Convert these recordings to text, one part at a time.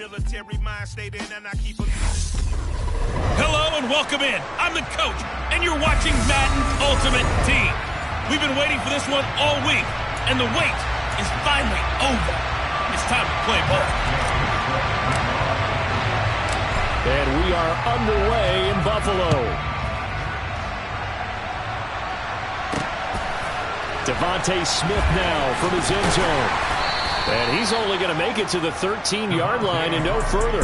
Military mind stayed in and I keep a... Hello and welcome in. I'm the coach, and you're watching Madden Ultimate Team. We've been waiting for this one all week, and the wait is finally over. It's time to play ball. And we are underway in Buffalo. Devontae Smith now from his end zone. And he's only going to make it to the 13-yard line and no further.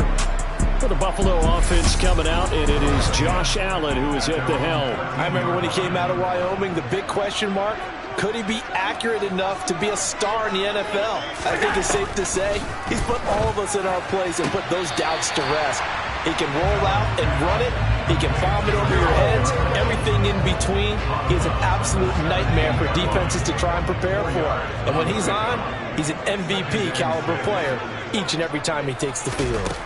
For the Buffalo offense coming out, and it is Josh Allen who is at the helm. I remember when he came out of Wyoming, the big question mark, could he be accurate enough to be a star in the NFL? I think it's safe to say he's put all of us in our place and put those doubts to rest. He can roll out and run it. He can bomb it over your heads. Everything in between. He's an absolute nightmare for defenses to try and prepare for. And when he's on, he's an MVP caliber player each and every time he takes the field.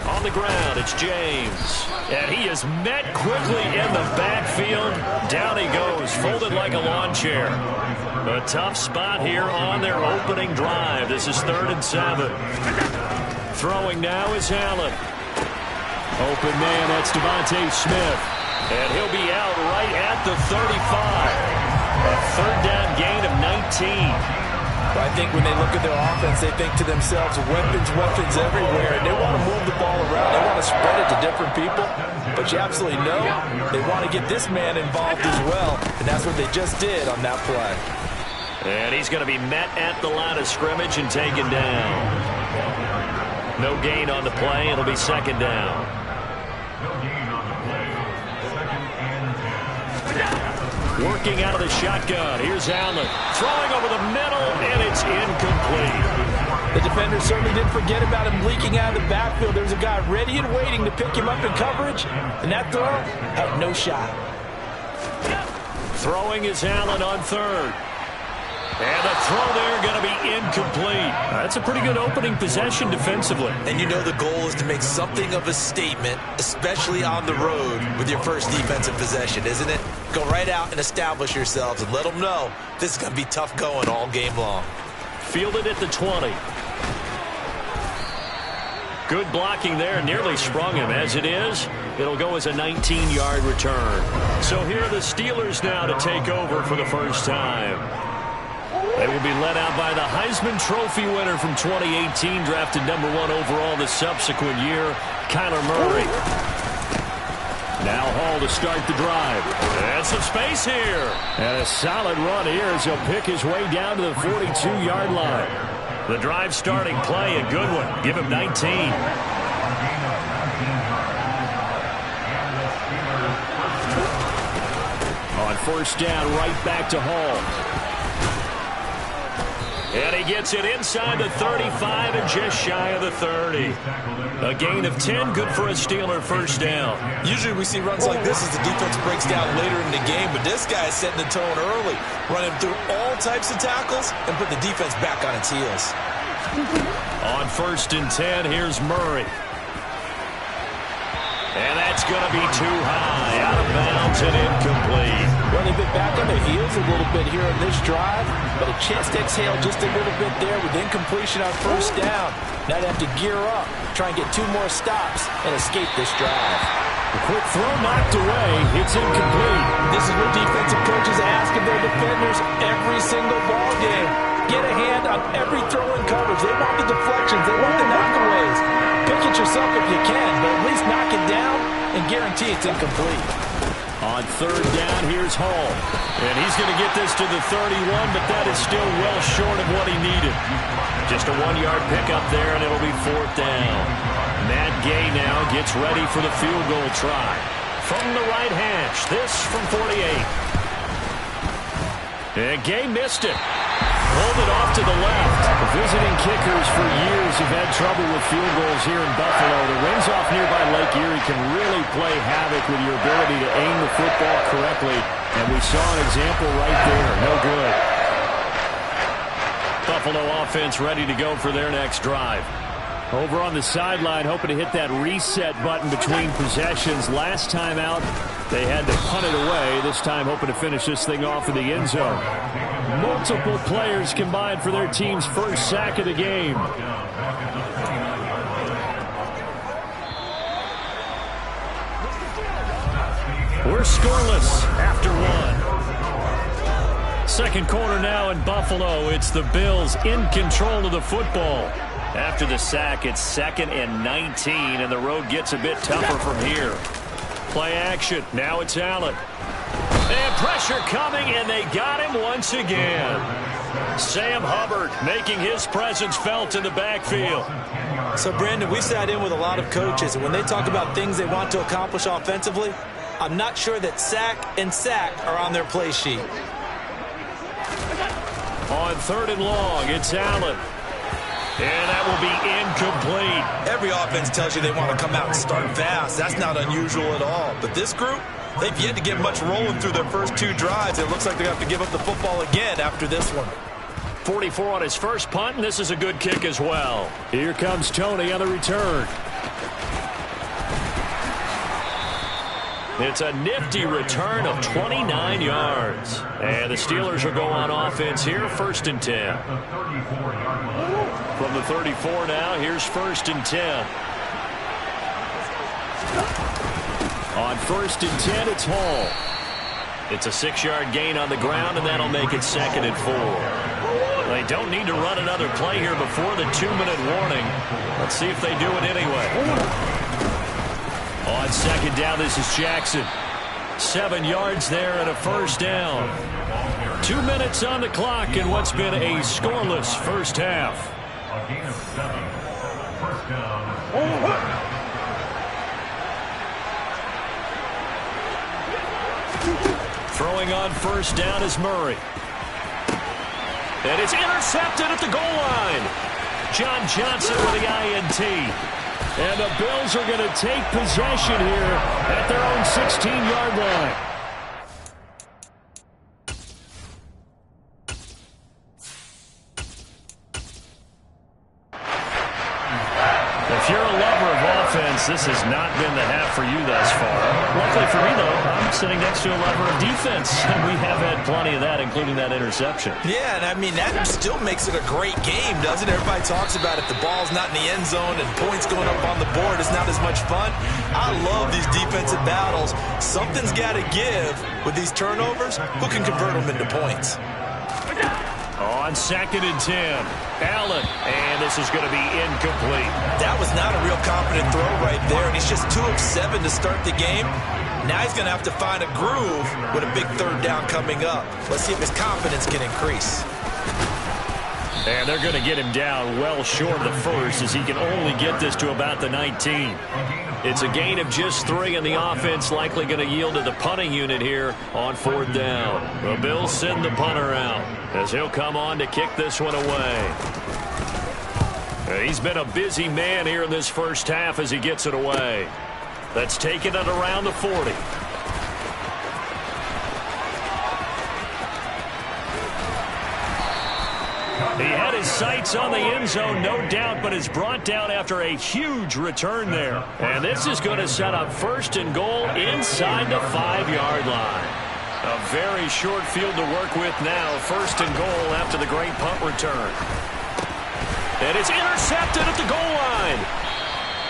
On the ground, it's James. And he is met quickly in the backfield. Down he goes, folded like a lawn chair. A tough spot here on their opening drive. This is 3rd and 7. Throwing now is Allen. Open man, that's Devontae Smith. And he'll be out right at the 35. A 3rd down gain of 19. I think when they look at their offense, they think to themselves, weapons everywhere, and they want to move the ball around. They want to spread it to different people, but you absolutely know they want to get this man involved as well, and that's what they just did on that play. And he's going to be met at the line of scrimmage and taken down. No gain on the play. It'll be 2nd down. Working out of the shotgun. Here's Allen. Throwing over the middle, and it's incomplete. The defender certainly didn't forget about him leaking out of the backfield. There's a guy ready and waiting to pick him up in coverage, and that throw had no shot. Throwing is Allen on 3rd. And the throw there going to be incomplete. That's a pretty good opening possession defensively. And you know the goal is to make something of a statement, especially on the road with your first defensive possession, isn't it? Go right out and establish yourselves and let them know this is going to be tough going all game long. Fielded at the 20. Good blocking there. Nearly sprung him. As it is, it'll go as a 19-yard return. So here are the Steelers now to take over for the first time. They will be led out by the Heisman Trophy winner from 2018, drafted #1 overall the subsequent year, Kyler Murray. Now Hall to start the drive. And some space here. And a solid run here as he'll pick his way down to the 42-yard line. The drive starting play, a good one. Give him 19. On 1st down, right back to Hall. And he gets it inside the 35 and just shy of the 30. A gain of 10, good for a Steeler 1st down. Usually we see runs like this as the defense breaks down later in the game, but this guy is setting the tone early, running through all types of tackles and put the defense back on its heels. On 1st and 10, here's Murray. And that's going to be too high, out of bounds and incomplete. Well, they've been back on their heels a little bit here on this drive, but a chance to exhale just a little bit there with incompletion on 1st down. Now they have to gear up, try and get 2 more stops, and escape this drive. A quick throw knocked away. It's incomplete. This is what defensive coaches ask of their defenders every single ball game. Get a hand on every throw in coverage. They want the deflections. They want the knockaways. Pick it yourself if you can, but at least knock it down and guarantee it's incomplete. On 3rd down, here's Hall. And he's going to get this to the 31, but that is still well short of what he needed. Just a 1-yard pickup there, and it'll be 4th down. Matt Gay now gets ready for the field goal try. From the right hash, this from 48. And Gay missed it. Pulled it off to the left. The visiting kickers for years have had trouble with field goals here in Buffalo. The rings off nearby Lake Erie can really play havoc with your ability to aim the football correctly. And we saw an example right there. No good. Buffalo offense ready to go for their next drive. Over on the sideline, hoping to hit that reset button between possessions. Last time out, they had to punt it away. This time, hoping to finish this thing off in the end zone. Multiple players combined for their team's first sack of the game. We're scoreless after one. Second quarter now in Buffalo. It's the Bills in control of the football. After the sack, it's 2nd and 19, and the road gets a bit tougher from here. Play action. Now it's Allen. And pressure coming, and they got him once again. Sam Hubbard making his presence felt in the backfield. So, Brandon, we sat in with a lot of coaches, and when they talk about things they want to accomplish offensively, I'm not sure that sack and sack are on their play sheet. On 3rd and long, it's Allen. And that will be incomplete. Every offense tells you they want to come out and start fast. That's not unusual at all. But this group, they've yet to get much rolling through their first 2 drives. It looks like they have to give up the football again after this one. 44 on his first punt, and this is a good kick as well. Here comes Tony on the return. It's a nifty return of 29 yards. And the Steelers will go on offense here, 1st and 10. From the 34 now, here's 1st and 10. On 1st and 10, it's Hall. It's a 6-yard gain on the ground, and that'll make it 2nd and 4. They don't need to run another play here before the 2-minute warning. Let's see if they do it anyway. On 2nd down, this is Jackson. 7 yards there and a 1st down. 2 minutes on the clock in what's been a scoreless first half. Throwing on 1st down is Murray. And it's intercepted at the goal line. John Johnson with the INT. And the Bills are going to take possession here at their own 16-yard line. If you're a lover of offense, this has not been the half for you thus far. Luckily for me, though, I'm sitting next to a lover of defense, and we have had plenty of that, including that interception. Yeah, and I mean, that still makes it a great game, doesn't it? Everybody talks about if the ball's not in the end zone and points going up on the board, it's not as much fun. I love these defensive battles. Something's got to give with these turnovers. Who can convert them into points? On 2nd and 10, Allen, and this is going to be incomplete. That was not a real confident throw right there, and he's just 2 of 7 to start the game. Now he's going to have to find a groove with a big 3rd down coming up. Let's see if his confidence can increase. And they're going to get him down well short of the 1st as he can only get this to about the 19. It's a gain of just 3, and the offense likely going to yield to the punting unit here on 4th down. The Bills send the punter out as he'll come on to kick this one away. He's been a busy man here in this first half as he gets it away. That's taken it around the 40. He had his sights on the end zone, no doubt, but is brought down after a huge return there. And this is going to set up 1st and goal inside the 5-yard line. A very short field to work with now. 1st and goal after the great punt return. And it's intercepted at the goal line.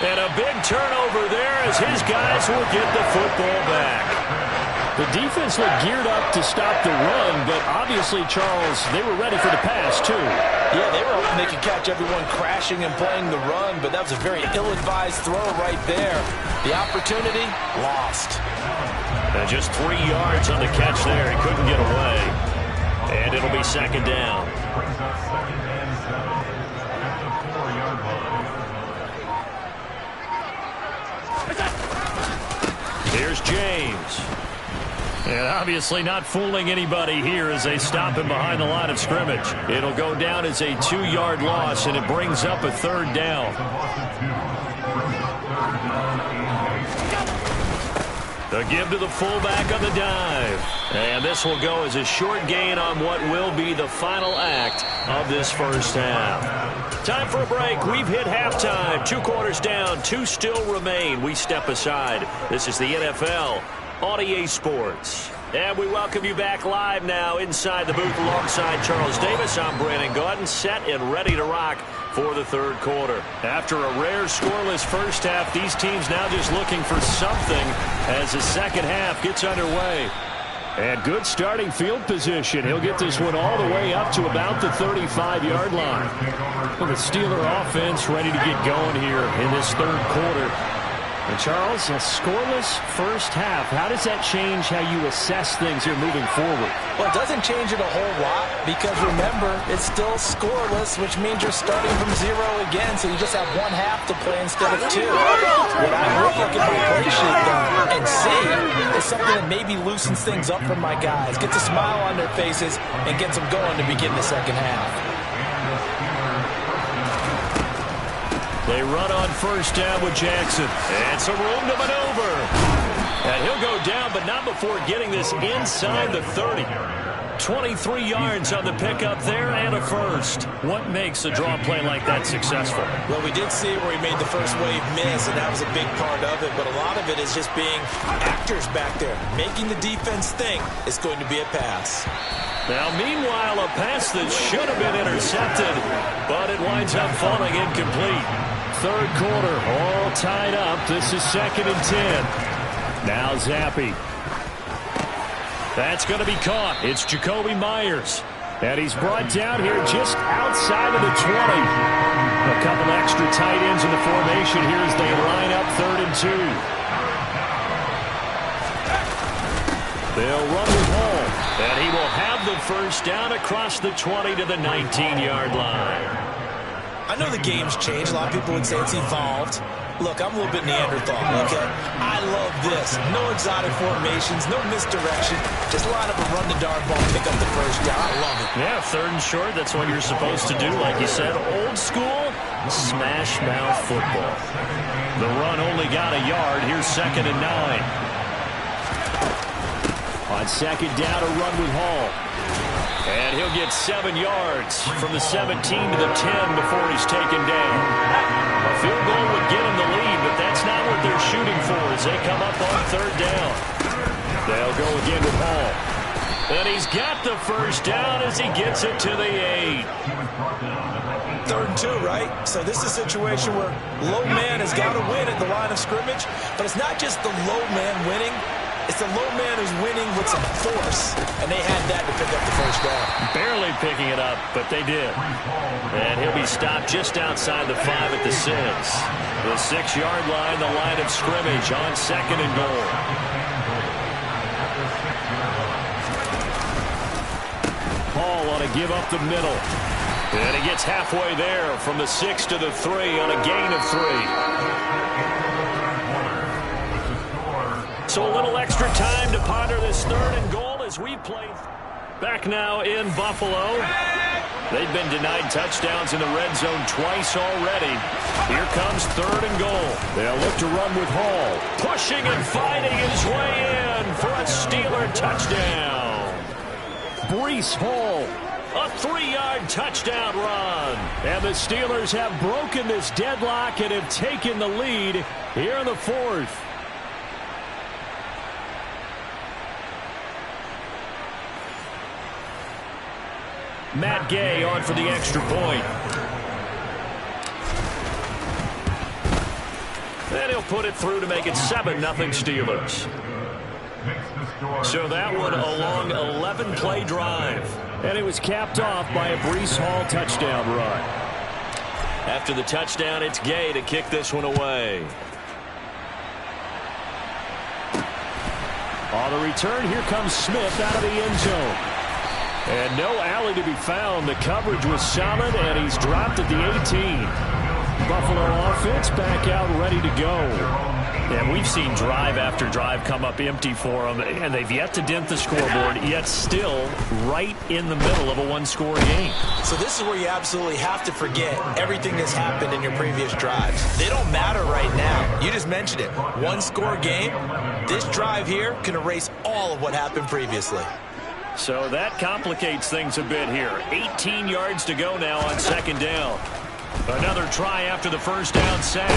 And a big turnover there as his guys will get the football back. The defense looked geared up to stop the run, but obviously, Charles, they were ready for the pass, too. Yeah, they were hoping they could catch everyone crashing and playing the run, but that was a very ill-advised throw right there. The opportunity, lost. And just 3 yards on the catch there. He couldn't get away. And it'll be 2nd down. Here's James. And obviously not fooling anybody here as they stop him behind the line of scrimmage. It'll go down as a 2-yard loss, and it brings up a 3rd down. The give to the fullback on the dive. And this will go as a short gain on what will be the final act of this first half. Time for a break. We've hit halftime. 2 quarters down. 2 still remain. We step aside. This is the NFL on EA Sports. And we welcome you back live now inside the booth alongside Charles Davis. I'm Brandon Gaudin, set and ready to rock for the third quarter. After a rare scoreless first half, these teams now just looking for something as the second half gets underway. And good starting field position. He'll get this one all the way up to about the 35-yard line. Well, the Steeler offense ready to get going here in this third quarter. And Charles, a scoreless first half. How does that change how you assess things here moving forward? Well, it doesn't change it a whole lot because, remember, it's still scoreless, which means you're starting from 0 again, so you just have 1 half to play instead of 2. What I would look at my play sheet, though, and see is something that maybe loosens things up for my guys, gets a smile on their faces, and gets them going to begin the second half. They run on first down with Jackson. And some room to maneuver. And he'll go down, but not before getting this inside the 30. 23 yards on the pickup there and a first. What makes a draw play like that successful? Well, we did see where he made the first wave miss, and that was a big part of it. But a lot of it is just being actors back there. Making the defense think it's going to be a pass. Now, meanwhile, a pass that should have been intercepted, but it winds up falling incomplete. Third quarter, all tied up. This is 2nd and 10. Now Zappi. That's going to be caught. It's Jacoby Myers. And he's brought down here just outside of the 20. A couple extra tight ends in the formation here as they line up 3rd and 2. They'll run with Hall. And he will have the first down across the 20 to the 19-yard line. I know the game's changed. A lot of people would say it's evolved. Look, I'm a little bit Neanderthal, okay? I love this. No exotic formations, no misdirection. Just line up and run the darn ball, pick up the first down. I love it. Yeah, 3rd and short, that's what you're supposed to do. Like you said, old school, smash mouth football. The run only got a yard. Here's 2nd and 9. On 2nd down, a run with Hall. And he'll get 7 yards from the 17 to the 10 before he's taken down. A field goal would get him the lead, but that's not what they're shooting for as they come up on 3rd down. They'll go again with Hall. And he's got the first down as he gets it to the 8. 3rd and 2, right? So this is a situation where low man has got to win at the line of scrimmage, but it's not just the low man winning. It's the low man who's winning with some force, and they had that to pick up the first down. Barely picking it up, but they did. And he'll be stopped just outside the 5 at the 6. The 6-yard line, the line of scrimmage on 2nd and goal. Hall on a give up the middle. And he gets halfway there from the 6 to the 3 on a gain of 3. So a little extra time to ponder this 3rd and goal as we play. Back now in Buffalo. They've been denied touchdowns in the red zone twice already. Here comes 3rd and goal. They'll look to run with Hall. Pushing and fighting his way in for a Steeler touchdown. Breece Hall. A 3-yard touchdown run. And the Steelers have broken this deadlock and have taken the lead here in the 4th. Matt Gay on for the extra point. And he'll put it through to make it 7-0 Steelers. So that one a long 11-play drive. And it was capped off by a Breece Hall touchdown run. After the touchdown, it's Gay to kick this one away. On the return, here comes Smith out of the end zone. And no alley to be found. The coverage was solid, and he's dropped at the 18. Buffalo offense back out ready to go. And we've seen drive after drive come up empty for them, and they've yet to dent the scoreboard, yet still right in the middle of a one-score game. So this is where you absolutely have to forget everything that's happened in your previous drives. They don't matter right now. You just mentioned it. One-score game. This drive here can erase all of what happened previously. So that complicates things a bit here. 18 yards to go now on second down. Another try after the first down sack.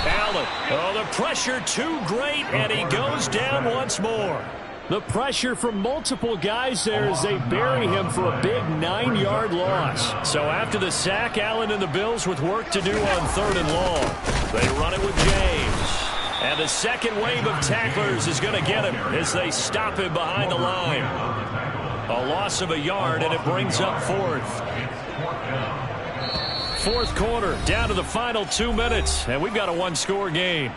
Allen. Oh, the pressure too great, and he goes down once more. The pressure from multiple guys there as they bury him for a big 9-yard loss. So after the sack, Allen and the Bills with work to do on third and long. They run it with James. And the second wave of tacklers is going to get him as they stop him behind the line. A loss of a yard, and it brings up fourth. Fourth quarter, down to the final 2 minutes, and we've got a one-score game.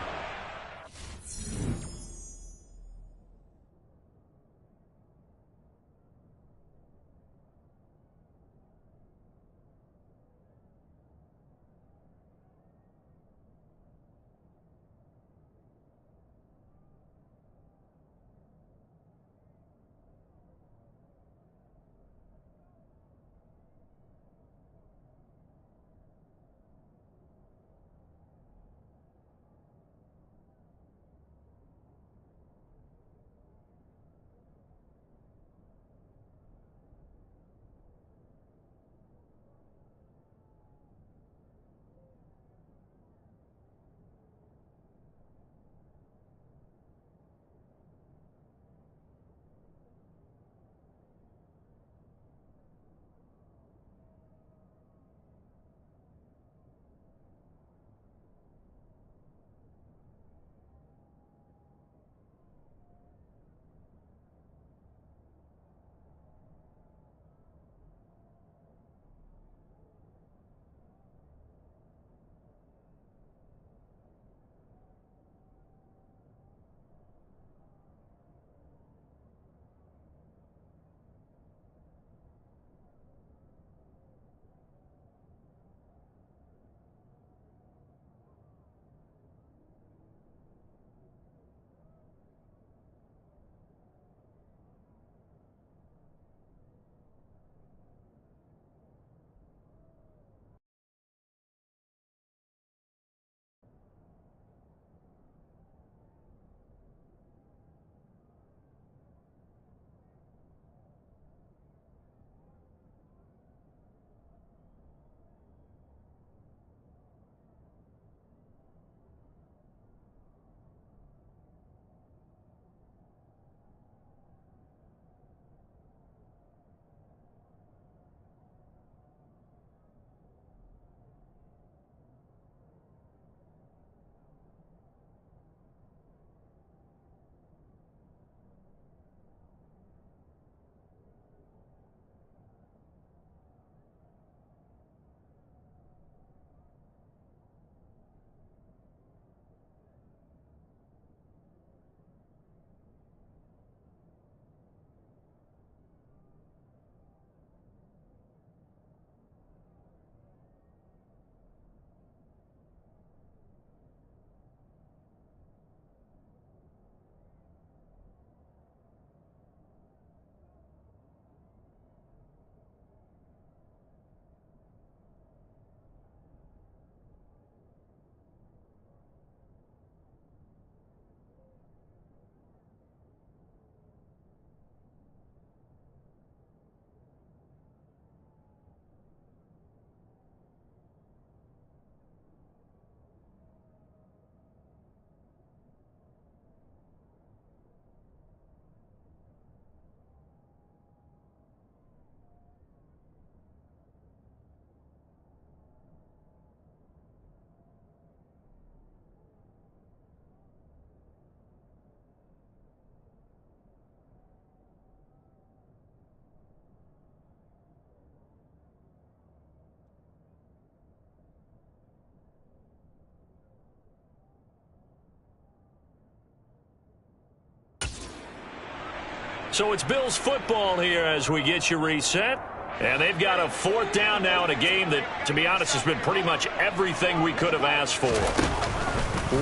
So it's Bills football here as we get you reset. And they've got a 4th down now in a game that, to be honest, has been pretty much everything we could have asked for.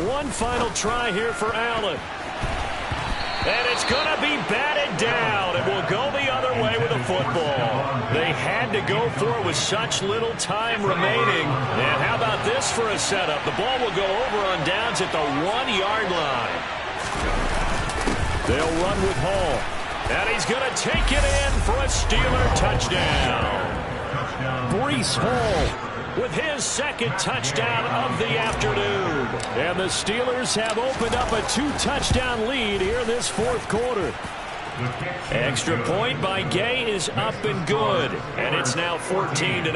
One final try here for Allen. And it's going to be batted down, and will go the other way with the football. They had to go for it with such little time remaining. And how about this for a setup? The ball will go over on downs at the 1-yard line. They'll run with Hall. And he's going to take it in for a Steeler touchdown. Breece Hall with his 2nd touchdown of the afternoon. And the Steelers have opened up a 2-touchdown lead here in this 4th quarter. Extra point by Gay is up and good. And it's now 14-0.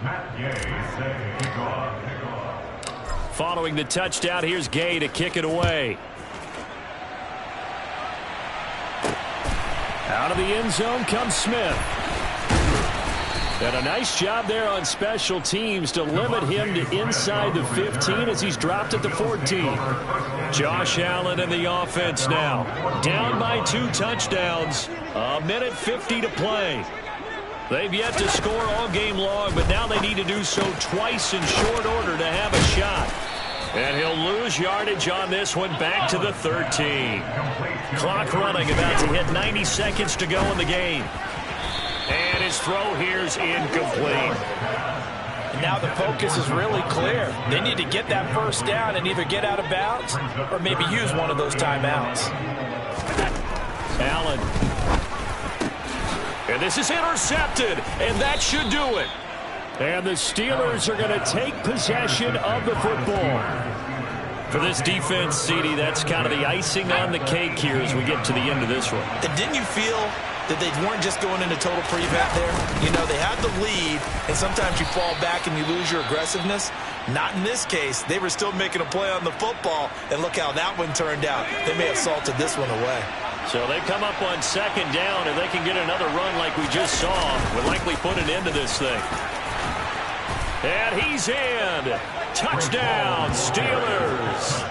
Matt Gay set to kick off. Following the touchdown, here's Gay to kick it away. Out of the end zone comes Smith. And a nice job there on special teams to limit him to inside the 15 as he's dropped at the 14. Josh Allen and the offense now. Down by 2 touchdowns. 1:50 to play. They've yet to score all game long, but now they need to do so twice in short order to have a shot. And he'll lose yardage on this one, back to the 13. Clock running, about to hit 90 seconds to go in the game. And his throw here's incomplete. And now the focus is really clear. They need to get that 1st down and either get out of bounds or maybe use one of those timeouts. Allen. And this is intercepted, and that should do it. And the Steelers are going to take possession of the football. For this defense, CD, that's kind of the icing on the cake here as we get to the end of this one. And didn't you feel that they weren't just going into total prevent there? You know, they had the lead, and sometimes you fall back and you lose your aggressiveness. Not in this case. They were still making a play on the football, and look how that one turned out. They may have salted this one away. So they come up on 2nd down, and they can get another run like we just saw. Will likely put an end to this thing. And he's in. Touchdown, Steelers.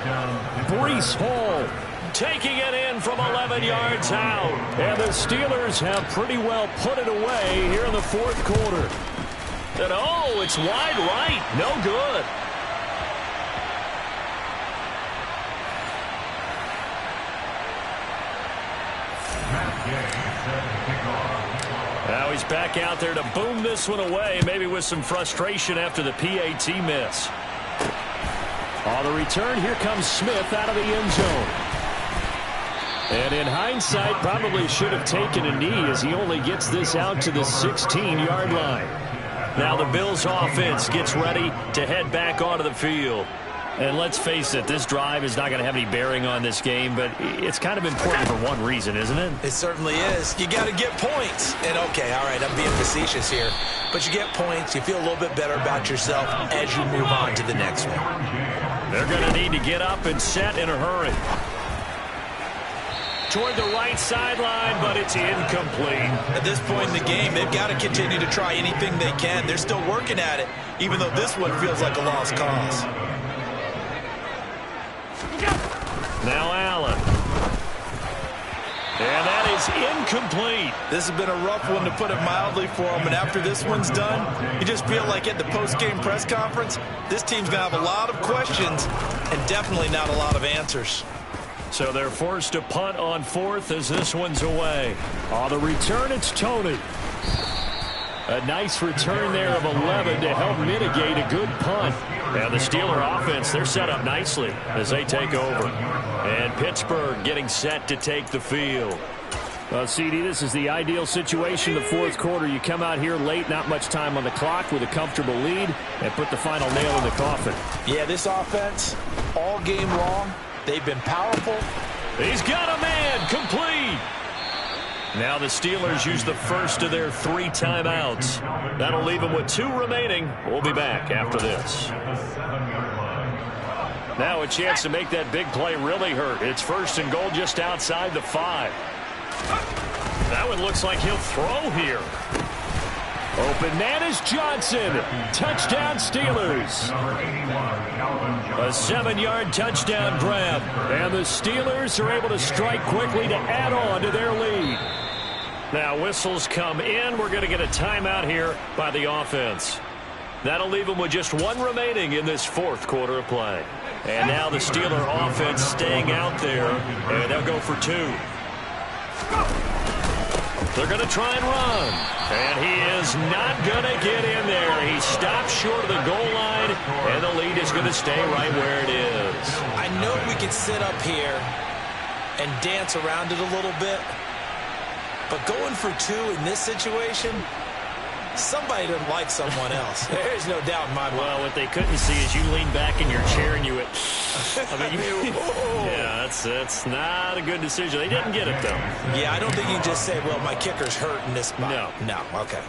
Breece Hall taking it in from 11 yards out. And the Steelers have pretty well put it away here in the 4th quarter. And oh, it's wide right. No good. Now he's back out there to boom this one away, maybe with some frustration after the PAT miss. On the return, here comes Smith out of the end zone. And in hindsight, probably should have taken a knee as he only gets this out to the 16-yard line. Now the Bills offense gets ready to head back onto the field. And let's face it, this drive is not going to have any bearing on this game, but it's kind of important for one reason, isn't it? It certainly is. You got to get points. And, okay, all right, I'm being facetious here. But you get points, you feel a little bit better about yourself as you move on to the next one. They're going to need to get up and set in a hurry. Toward the right sideline, but it's incomplete. At this point in the game, they've got to continue to try anything they can. They're still working at it, even though this one feels like a lost cause. Now Allen. And that is incomplete. This has been a rough one, to put it mildly, for them. And after this one's done, you just feel like at the post-game press conference, this team's going to have a lot of questions and definitely not a lot of answers. So they're forced to punt on 4th as this one's away. On the return, it's Tony. A nice return there of 11 to help mitigate a good punt. And the Steeler offense, they're set up nicely as they take over. And Pittsburgh getting set to take the field. Well, CD, this is the ideal situation, the 4th quarter. You come out here late, not much time on the clock, with a comfortable lead, and put the final nail in the coffin. Yeah, this offense, all game long, they've been powerful. He's got a man, complete. Now the Steelers use the first of their 3 timeouts. That'll leave them with 2 remaining. We'll be back after this. Now a chance to make that big play really hurt. It's 1st and goal just outside the 5. That one looks like he'll throw here. Open man is Johnson. Touchdown, Steelers. A 7-yard touchdown grab. And the Steelers are able to strike quickly to add on to their lead. Now whistles come in. We're going to get a timeout here by the offense. That'll leave them with just one remaining in this fourth quarter of play. And now the Steeler offense staying out there. And they'll go for 2. They're going to try and run. And he is not going to get in there. He stops short of the goal line, and the lead is going to stay right where it is. I know we can sit up here and dance around it a little bit, but going for 2 in this situation, somebody doesn't like someone else. There's no doubt in my mind. Well, what they couldn't see is you lean back in your chair and you went, yeah, that's not a good decision. They didn't get it, though. Yeah, I don't think you can just say, well, my kicker's hurt in this spot. No, okay.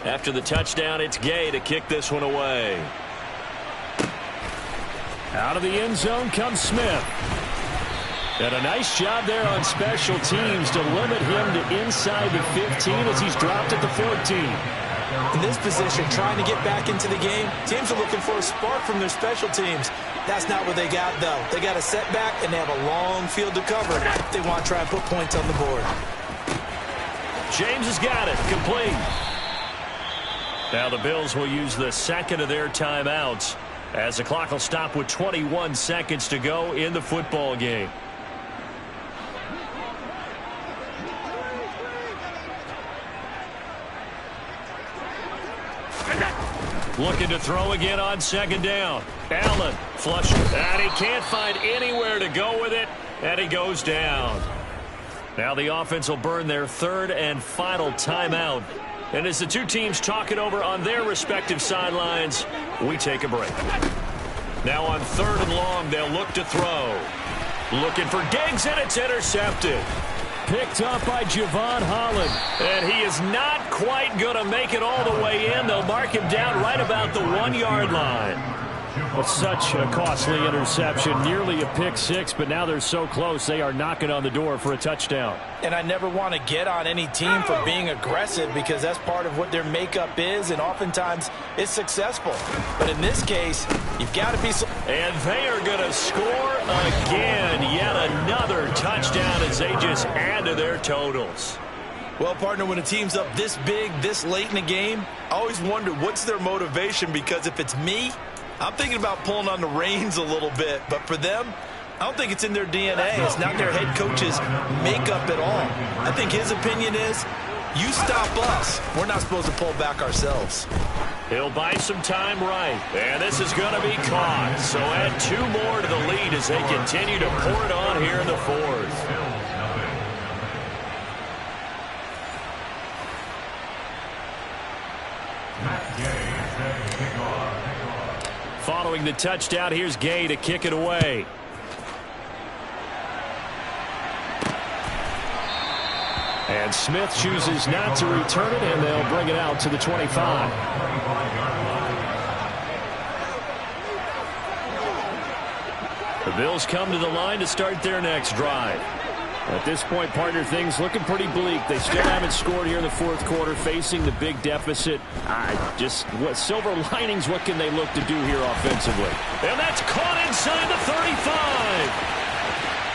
After the touchdown, it's Gay to kick this one away. Out of the end zone comes Smith. And a nice job there on special teams to limit him to inside the 15 as he's dropped at the 14. In this position, trying to get back into the game, teams are looking for a spark from their special teams. That's not what they got, though. They got a setback, and they have a long field to cover. They want to try and put points on the board. James has got it. Complete. Now the Bills will use the second of their timeouts as the clock will stop with 21 seconds to go in the football game. Looking to throw again on second down. Allen flush, and he can't find anywhere to go with it, and he goes down. Now the offense will burn their third and final timeout. And as the two teams talk it over on their respective sidelines, we take a break. Now on 3rd and long, they'll look to throw. Looking for Diggs, and it's intercepted. Picked up by Javon Holland. And he is not quite going to make it all the way in. They'll mark him down right about the 1-yard line. Well, such a costly interception, nearly a pick 6, but now they're so close they are knocking on the door for a touchdown. And I never want to get on any team for being aggressive because that's part of what their makeup is, and oftentimes it's successful. But in this case, you've got to be... And they are going to score again. Yet another touchdown as they just add to their totals. Well, partner, when a team's up this big, this late in the game, I always wonder what's their motivation, because if it's me, I'm thinking about pulling on the reins a little bit. But for them, I don't think it's in their DNA. It's not their head coach's makeup at all. I think his opinion is, you stop us. We're not supposed to pull back ourselves. He'll buy some time right. And this is going to be caught. So add 2 more to the lead as they continue to pour it on here in the 4th. Following the touchdown, here's Gay to kick it away. And Smith chooses not to return it, and they'll bring it out to the 25. The Bills come to the line to start their next drive. At this point, partner, things looking pretty bleak. They still haven't scored here in the 4th quarter, facing the big deficit. What silver linings, what can they look to do here offensively? And that's caught inside the 35.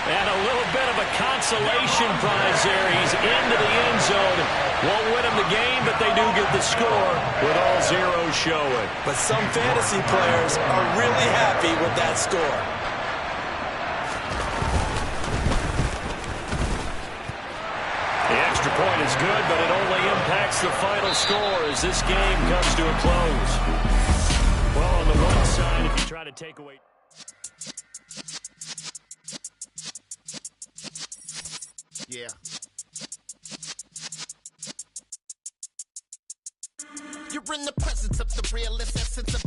And a little bit of a consolation prize there. He's into the end zone. Won't win him the game, but they do get the score with all zeros showing. But some fantasy players are really happy with that score. Point is good, but it only impacts the final score as this game comes to a close. Well, on the one side, if you try to take away... Yeah. You're in the presence of the realest essence of